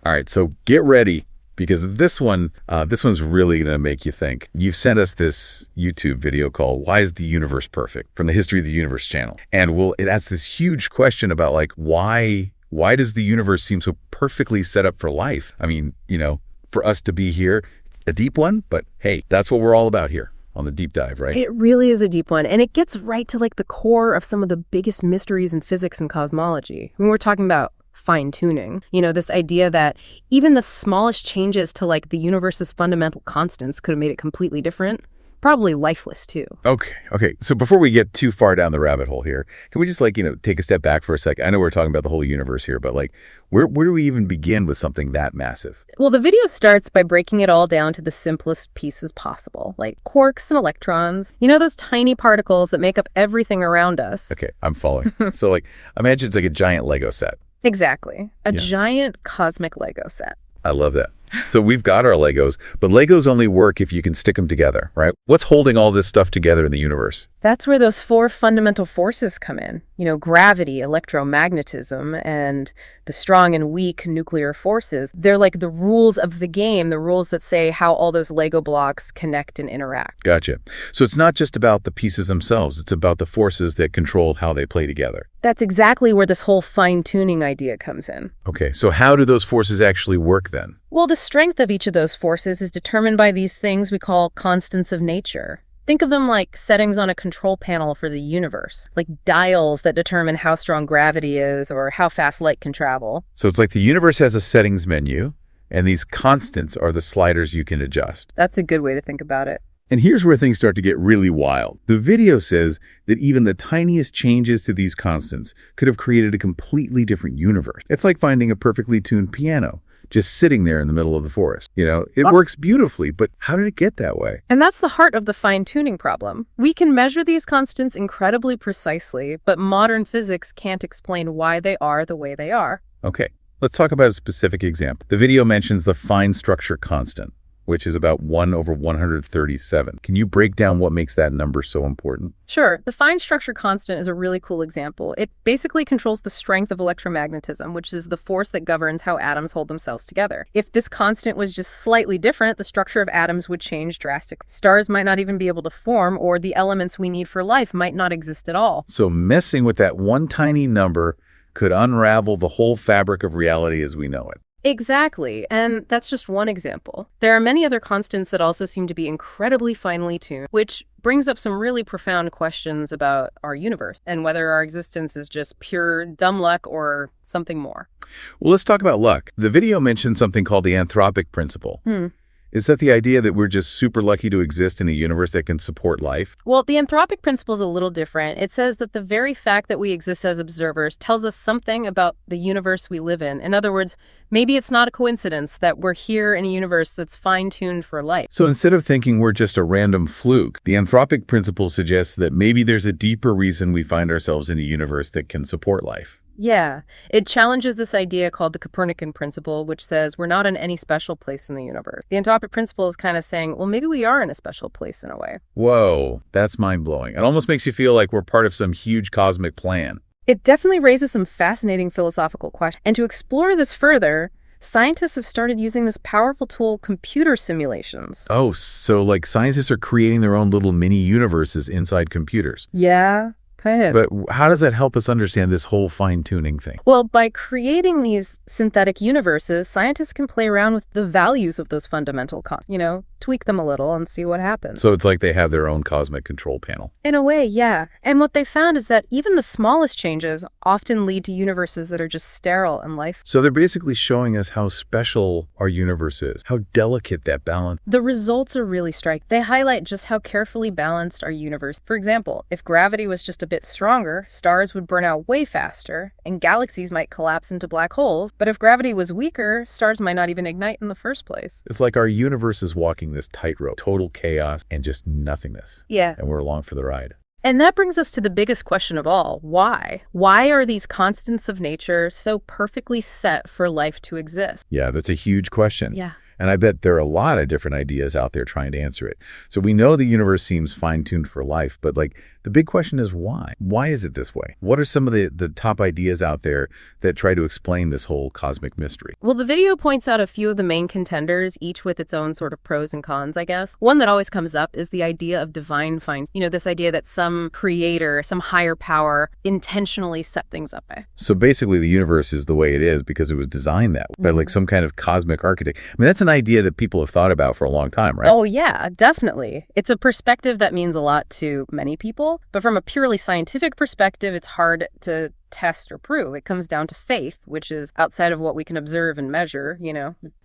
All right, so get ready because this one's really going to make you think. You've sent us this YouTube video called "Why is the Universe Perfect?" from the History of the Universe channel, and it asks this huge question about like why does the universe seem so perfectly set up for life? I mean, for us to be here, it's a deep one, but hey, that's what we're all about here on the deep dive, right? It really is a deep one, and it gets right to like the core of some of the biggest mysteries in physics and cosmology. I mean, we're talking about fine-tuning, this idea that even the smallest changes to like the universe's fundamental constants could have made it completely different. Probably lifeless too. Okay. So before we get too far down the rabbit hole here, can we just take a step back for a second? I know we're talking about the whole universe here, but like where do we even begin with something that massive? Well, the video starts by breaking it all down to the simplest pieces possible, like quarks and electrons. Those tiny particles that make up everything around us. Okay, I'm following. So imagine it's like a giant Lego set. Exactly. A giant cosmic Lego set. I love that. So we've got our Legos, but Legos only work if you can stick them together, right? What's holding all this stuff together in the universe? That's where those 4 fundamental forces come in. Gravity, electromagnetism, and the strong and weak nuclear forces. They're like the rules of the game, the rules that say how all those Lego blocks connect and interact. Gotcha. So it's not just about the pieces themselves. It's about the forces that control how they play together. That's exactly where this whole fine-tuning idea comes in. Okay, so how do those forces actually work then? Well, the strength of each of those forces is determined by these things we call constants of nature. Think of them like settings on a control panel for the universe, like dials that determine how strong gravity is or how fast light can travel. So it's like the universe has a settings menu, and these constants are the sliders you can adjust. That's a good way to think about it. And here's where things start to get really wild. The video says that even the tiniest changes to these constants could have created a completely different universe. It's like finding a perfectly tuned piano just sitting there in the middle of the forest. It works beautifully, but how did it get that way? And that's the heart of the fine-tuning problem. We can measure these constants incredibly precisely, but modern physics can't explain why they are the way they are. Okay, let's talk about a specific example. The video mentions the fine structure constant, which is about 1/137. Can you break down what makes that number so important? Sure. The fine structure constant is a really cool example. It basically controls the strength of electromagnetism, which is the force that governs how atoms hold themselves together. If this constant was just slightly different, the structure of atoms would change drastically. Stars might not even be able to form, or the elements we need for life might not exist at all. So messing with that one tiny number could unravel the whole fabric of reality as we know it. Exactly, and that's just one example. There are many other constants that also seem to be incredibly finely tuned, which brings up some really profound questions about our universe and whether our existence is just pure dumb luck or something more. Well, let's talk about luck. The video mentioned something called the Anthropic principle. Is that the idea that we're just super lucky to exist in a universe that can support life? Well, the Anthropic principle is a little different. It says that the very fact that we exist as observers tells us something about the universe we live in. In other words, maybe it's not a coincidence that we're here in a universe that's fine-tuned for life. So instead of thinking we're just a random fluke, the Anthropic principle suggests that maybe there's a deeper reason we find ourselves in a universe that can support life. Yeah, it challenges this idea called the Copernican principle, which says we're not in any special place in the universe. The Anthropic principle is kind of saying, well, maybe we are in a special place in a way. Whoa, that's mind-blowing. It almost makes you feel like we're part of some huge cosmic plan. It definitely raises some fascinating philosophical questions. And to explore this further, scientists have started using this powerful tool, computer simulations. Oh, so like scientists are creating their own little mini universes inside computers. Yeah. Kind of. But how does that help us understand this whole fine-tuning thing? Well, by creating these synthetic universes, scientists can play around with the values of those fundamental constants, tweak them a little and see what happens. So it's like they have their own cosmic control panel. In a way, yeah. And what they found is that even the smallest changes often lead to universes that are just sterile and lifeless. So they're basically showing us how special our universe is, how delicate that balance. The results are really striking. They highlight just how carefully balanced our universe. For example, if gravity was just a bit stronger, stars would burn out way faster, and galaxies might collapse into black holes. But if gravity was weaker, stars might not even ignite in the first place. It's like our universe is walking this tightrope, total chaos and just nothingness. Yeah. And we're along for the ride. And that brings us to the biggest question of all. Why? Why are these constants of nature so perfectly set for life to exist? Yeah, that's a huge question. Yeah. And I bet there are a lot of different ideas out there trying to answer it. So we know the universe seems fine-tuned for life, but The big question is why? Why is it this way? What are some of the top ideas out there that try to explain this whole cosmic mystery? Well, the video points out a few of the main contenders, each with its own sort of pros and cons, I guess. One that always comes up is the idea of divine fine. This idea that some creator, some higher power intentionally set things up. So basically the universe is the way it is because it was designed that way, by like some kind of cosmic architect. I mean, that's an idea that people have thought about for a long time, right? Oh, yeah, definitely. It's a perspective that means a lot to many people, but from a purely scientific perspective, it's hard to test or prove. It comes down to faith, which is outside of what we can observe and measure,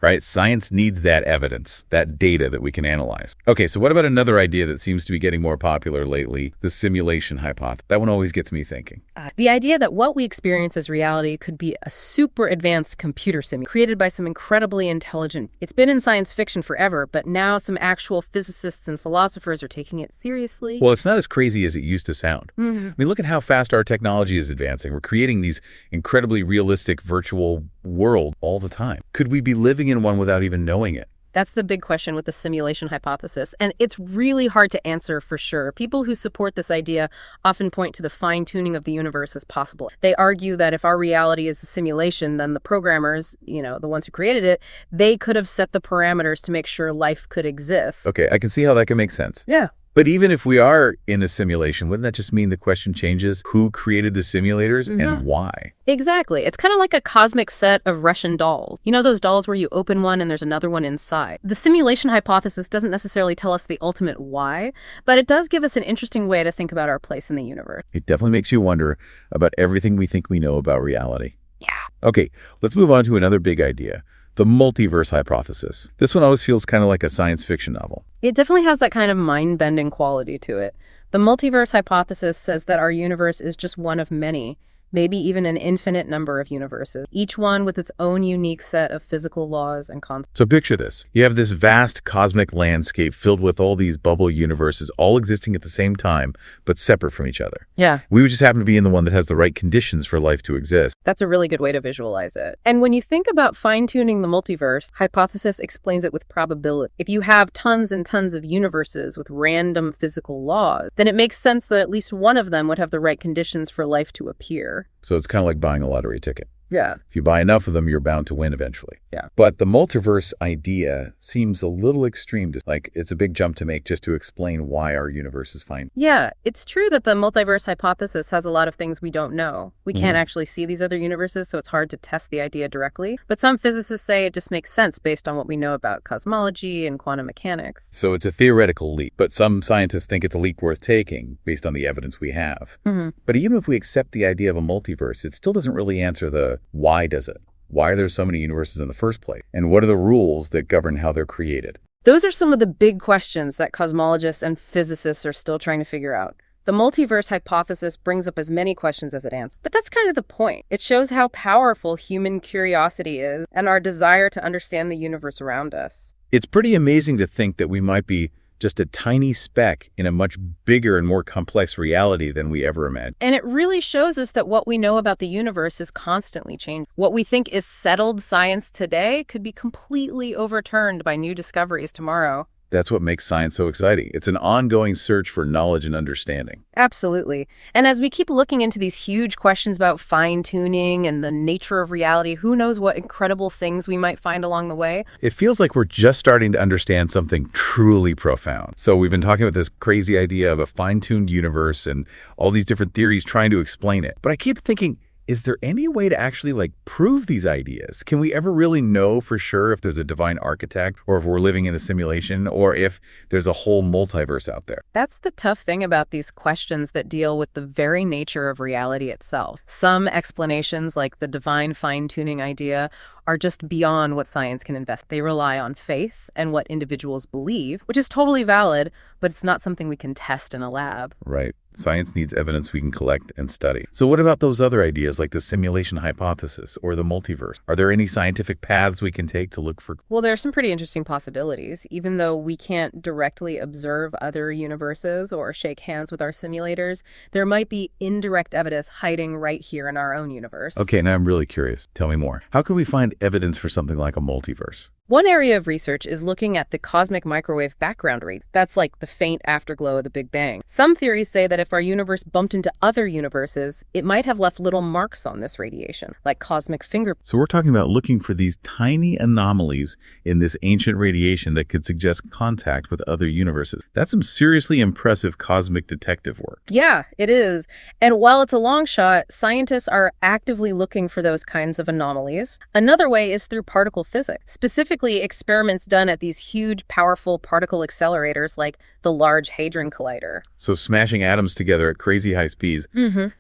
Right. Science needs that evidence, that data that we can analyze. Okay, so what about another idea that seems to be getting more popular lately, the simulation hypothesis? That one always gets me thinking. The idea that what we experience as reality could be a super advanced computer sim created by some incredibly intelligent. It's been in science fiction forever, but now some actual physicists and philosophers are taking it seriously. Well, it's not as crazy as it used to sound. I mean, look at how fast our technology is advancing. We're creating these incredibly realistic virtual world all the time. Could we be living in one without even knowing it? That's the big question with the simulation hypothesis, and it's really hard to answer for sure. People who support this idea often point to the fine-tuning of the universe as possible. They argue that if our reality is a simulation, then the programmers, the ones who created it, they could have set the parameters to make sure life could exist. Okay, I can see how that can make sense. Yeah. But even if we are in a simulation, wouldn't that just mean the question changes? Who created the simulators and why? Exactly. It's kind of like a cosmic set of Russian dolls. Those dolls where you open one and there's another one inside. The simulation hypothesis doesn't necessarily tell us the ultimate why, but it does give us an interesting way to think about our place in the universe. It definitely makes you wonder about everything we think we know about reality. Yeah. Okay, let's move on to another big idea. The multiverse hypothesis. This one always feels kind of like a science fiction novel. It definitely has that kind of mind-bending quality to it. The multiverse hypothesis says that our universe is just one of many, maybe even an infinite number of universes, each one with its own unique set of physical laws and concepts. So picture this. You have this vast cosmic landscape filled with all these bubble universes all existing at the same time, but separate from each other. Yeah. We would just happen to be in the one that has the right conditions for life to exist. That's a really good way to visualize it. And when you think about fine-tuning the multiverse, hypothesis explains it with probability. If you have tons and tons of universes with random physical laws, then it makes sense that at least one of them would have the right conditions for life to appear. So it's kind of like buying a lottery ticket. Yeah. If you buy enough of them, you're bound to win eventually. Yeah. But the multiverse idea seems a little extreme. Like it's a big jump to make just to explain why our universe is fine. Yeah, it's true that the multiverse hypothesis has a lot of things we don't know. We can't actually see these other universes, so it's hard to test the idea directly. But some physicists say it just makes sense based on what we know about cosmology and quantum mechanics. So it's a theoretical leap, but some scientists think it's a leap worth taking based on the evidence we have. But even if we accept the idea of a multiverse, it still doesn't really answer the why does it? Why are there so many universes in the first place? And what are the rules that govern how they're created? Those are some of the big questions that cosmologists and physicists are still trying to figure out. The multiverse hypothesis brings up as many questions as it answers. But that's kind of the point. It shows how powerful human curiosity is and our desire to understand the universe around us. It's pretty amazing to think that we might be just a tiny speck in a much bigger and more complex reality than we ever imagined. And it really shows us that what we know about the universe is constantly changing. What we think is settled science today could be completely overturned by new discoveries tomorrow. That's what makes science so exciting. It's an ongoing search for knowledge and understanding. Absolutely. And as we keep looking into these huge questions about fine-tuning and the nature of reality, who knows what incredible things we might find along the way? It feels like we're just starting to understand something truly profound. So we've been talking about this crazy idea of a fine-tuned universe and all these different theories trying to explain it. But I keep thinking, is there any way to actually prove these ideas? Can we ever really know for sure if there's a divine architect or if we're living in a simulation or if there's a whole multiverse out there? That's the tough thing about these questions that deal with the very nature of reality itself. Some explanations, like the divine fine-tuning idea, are just beyond what science can invest. They rely on faith and what individuals believe, which is totally valid, but it's not something we can test in a lab. Right. Science needs evidence we can collect and study. So what about those other ideas like the simulation hypothesis or the multiverse? Are there any scientific paths we can take to look for? Well, there are some pretty interesting possibilities. Even though we can't directly observe other universes or shake hands with our simulators, there might be indirect evidence hiding right here in our own universe. Okay, now I'm really curious. Tell me more. How can we find evidence for something like a multiverse? One area of research is looking at the cosmic microwave background rate. That's like the faint afterglow of the Big Bang. Some theories say that if our universe bumped into other universes, it might have left little marks on this radiation, like cosmic fingerprints. So we're talking about looking for these tiny anomalies in this ancient radiation that could suggest contact with other universes. That's some seriously impressive cosmic detective work. Yeah, it is. And while it's a long shot, scientists are actively looking for those kinds of anomalies. Another way is through particle physics, specifically experiments done at these huge, powerful particle accelerators like the Large Hadron Collider. So smashing atoms together at crazy high speeds.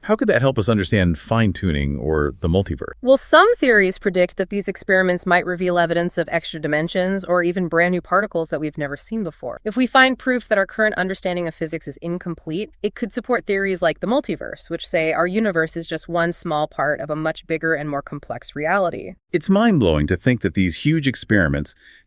How could that help us understand fine-tuning or the multiverse? Well, some theories predict that these experiments might reveal evidence of extra dimensions or even brand new particles that we've never seen before. If we find proof that our current understanding of physics is incomplete, it could support theories like the multiverse, which say our universe is just one small part of a much bigger and more complex reality. It's mind-blowing to think that these huge experiments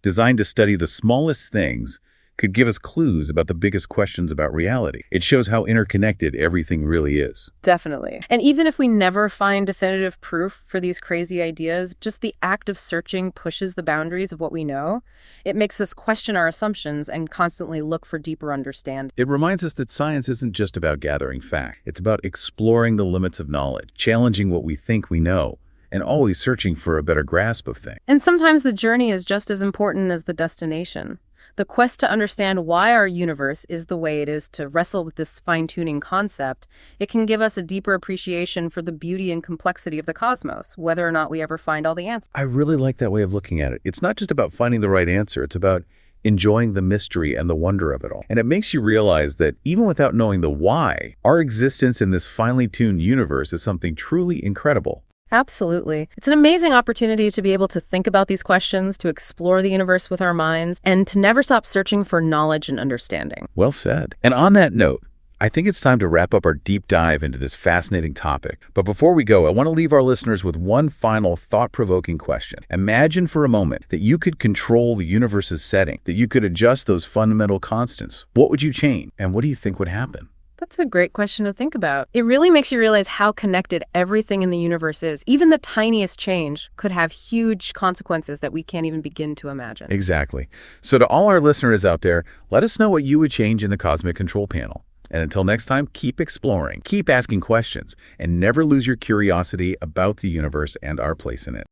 designed to study the smallest things could give us clues about the biggest questions about reality. It shows how interconnected everything really is. Definitely. And even if we never find definitive proof for these crazy ideas, just the act of searching pushes the boundaries of what we know. It makes us question our assumptions and constantly look for deeper understanding. It reminds us that science isn't just about gathering facts. It's about exploring the limits of knowledge, challenging what we think we know, and always searching for a better grasp of things. And sometimes the journey is just as important as the destination. The quest to understand why our universe is the way it is, to wrestle with this fine-tuning concept, it can give us a deeper appreciation for the beauty and complexity of the cosmos, whether or not we ever find all the answers. I really like that way of looking at it. It's not just about finding the right answer. It's about enjoying the mystery and the wonder of it all. And it makes you realize that even without knowing the why, our existence in this finely tuned universe is something truly incredible. Absolutely. It's an amazing opportunity to be able to think about these questions, to explore the universe with our minds, and to never stop searching for knowledge and understanding. Well said. And on that note, I think it's time to wrap up our deep dive into this fascinating topic. But before we go, I want to leave our listeners with one final thought-provoking question. Imagine for a moment that you could control the universe's setting, that you could adjust those fundamental constants. What would you change, and what do you think would happen? That's a great question to think about. It really makes you realize how connected everything in the universe is. Even the tiniest change could have huge consequences that we can't even begin to imagine. Exactly. So to all our listeners out there, let us know what you would change in the Cosmic Control Panel. And until next time, keep exploring, keep asking questions, and never lose your curiosity about the universe and our place in it.